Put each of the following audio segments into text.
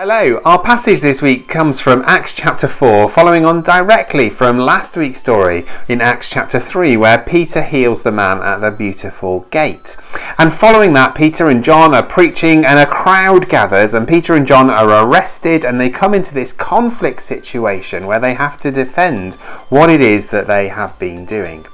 Hello, our passage this week comes from Acts chapter 4, following on directly from last week's story in Acts chapter 3, where Peter heals the man at the beautiful gate. And following that, Peter and John are preaching and a crowd gathers, and Peter and John are arrested, and they come into this conflict situation where they have to defend what it is that they have been doing.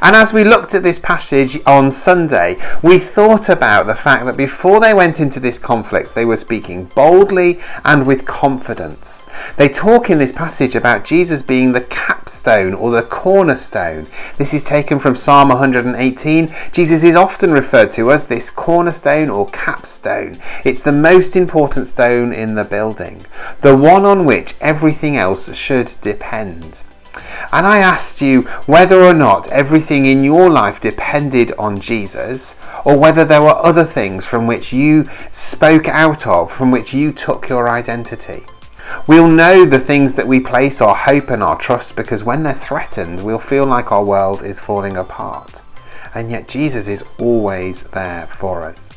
And as we looked at this passage on Sunday, we thought about the fact that before they went into this conflict, they were speaking boldly and with confidence. They talk in this passage about Jesus being the capstone or the cornerstone. This is taken from Psalm 118. Jesus is often referred to as this cornerstone or capstone. It's the most important stone in the building, the one on which everything else should depend. And I asked you whether or not everything in your life depended on Jesus, or whether there were other things from which you spoke out of, from which you took your identity. We'll know the things that we place our hope and our trust because when they're threatened, we'll feel like our world is falling apart. And yet Jesus is always there for us.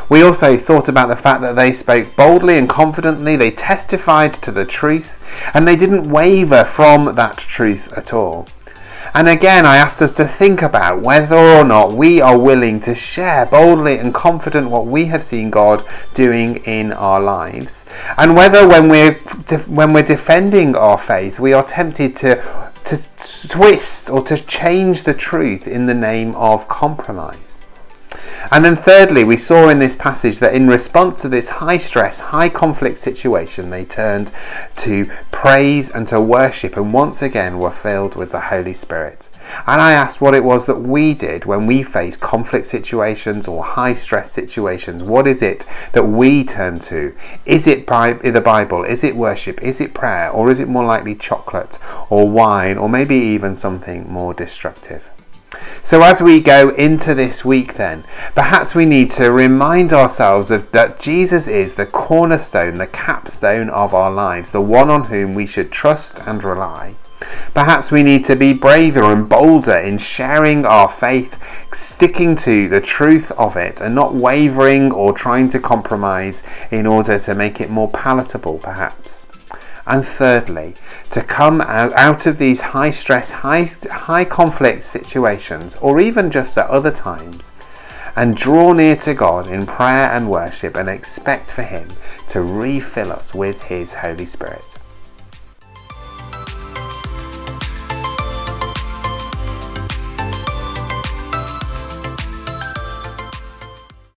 We also thought about the fact that they spoke boldly and confidently, they testified to the truth, and they didn't waver from that truth at all. And again, I asked us to think about whether or not we are willing to share boldly and confident what we have seen God doing in our lives, and whether when we're defending our faith, we are tempted to twist or to change the truth in the name of compromise. And then thirdly, we saw in this passage that in response to this high stress, high conflict situation, they turned to praise and to worship, and once again were filled with the Holy Spirit. And I asked what it was that we did when we face conflict situations or high stress situations. What is it that we turn to? Is it the Bible? Is it worship? Is it prayer? Or is it more likely chocolate or wine, or maybe even something more destructive? So as we go into this week then, perhaps we need to remind ourselves that Jesus is the cornerstone, the capstone of our lives, the one on whom we should trust and rely. Perhaps we need to be braver and bolder in sharing our faith, sticking to the truth of it and not wavering or trying to compromise in order to make it more palatable perhaps. And thirdly, to come out of these high stress, high conflict situations, or even just at other times, and draw near to God in prayer and worship and expect for Him to refill us with His Holy Spirit.